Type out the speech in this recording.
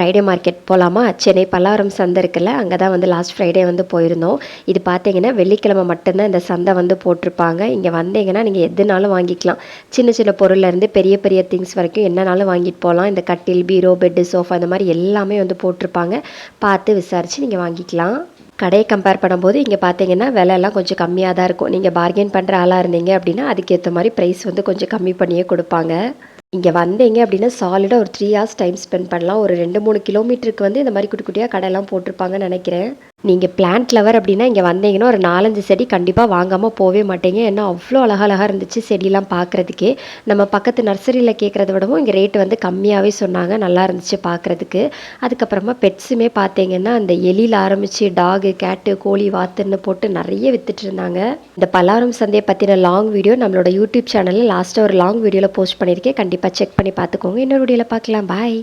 Friday market போகலாமா? சென்னை பல்லாவரம் சந்தை இருக்குல்ல, அங்கே தான் வந்து லாஸ்ட் ஃப்ரைடே வந்து போயிருந்தோம். இது பார்த்தீங்கன்னா வெள்ளிக்கிழமை மட்டும்தான் இந்த சந்தை வந்து போட்டிருப்பாங்க. இங்கே வந்தீங்கன்னா நீங்கள் எதுனாலும் வாங்கிக்கலாம். சின்ன சின்ன பொருள்லேருந்து பெரிய பெரிய திங்ஸ் வரைக்கும் என்னனாலும் வாங்கிட்டு போகலாம். இந்த கட்டில், பீரோ, பெட்டு, சோஃபா இந்த மாதிரி எல்லாமே வந்து போட்டிருப்பாங்க. பார்த்து விசாரித்து நீங்கள் வாங்கிக்கலாம். கடையை கம்பேர் பண்ணும்போது இங்கே பார்த்தீங்கன்னா விலையெல்லாம் கொஞ்சம் கம்மியாக தான் இருக்கும். நீங்கள் பார்கெயின் பண்ணுற ஆளாக இருந்தீங்க அப்படின்னா அதுக்கேற்ற மாதிரி ப்ரைஸ் வந்து கொஞ்சம் கம்மி பண்ணியே கொடுப்பாங்க. இங்கே வந்தீங்க அப்படின்னா சாலிடாக ஒரு 3 ஹார்ஸ் டைம் ஸ்பெண்ட் பண்ணலாம். ஒரு 2-3 கிலோமீட்டருக்கு வந்து இந்த மாதிரி குட்டி குட்டியாக கடையெல்லாம் போட்டிருப்பாங்கன்னு நினைக்கிறேன். நீங்கள் பிளான்ட் லவர் அப்படின்னா இங்கே வந்தீங்கன்னா ஒரு 4-5 செடி கண்டிப்பாக வாங்காமல் போகவே மாட்டீங்க. ஏன்னா அவ்வளோ அழகாக இருந்துச்சு செடியெல்லாம் பார்க்குறதுக்கே. நம்ம பக்கத்து நர்சரியில் கேட்குறத விடவும் இங்கே ரேட்டு வந்து கம்மியாகவே சொன்னாங்க. நல்லா இருந்துச்சு பார்க்குறதுக்கு. அதுக்கப்புறமா பெட்ஸுமே பார்த்தீங்கன்னா அந்த எலியில் ஆரம்பித்து டாகு, கேட்டு, கோழி, வாத்துன்னு போட்டு நிறைய வித்துட்டு இருந்தாங்க. இந்த பல்லாவரம் சந்தையை பற்றின லாங் வீடியோ நம்மளோட யூடியூப் சேனலில் லாஸ்ட்டாக ஒரு லாங் வீடியோவில் போஸ்ட் பண்ணியிருக்கேன். கண்டிப்பாக செக் பண்ணி பார்த்துக்கோங்க. இன்னொரு வீடியோவில் பார்க்கலாம். பாய்.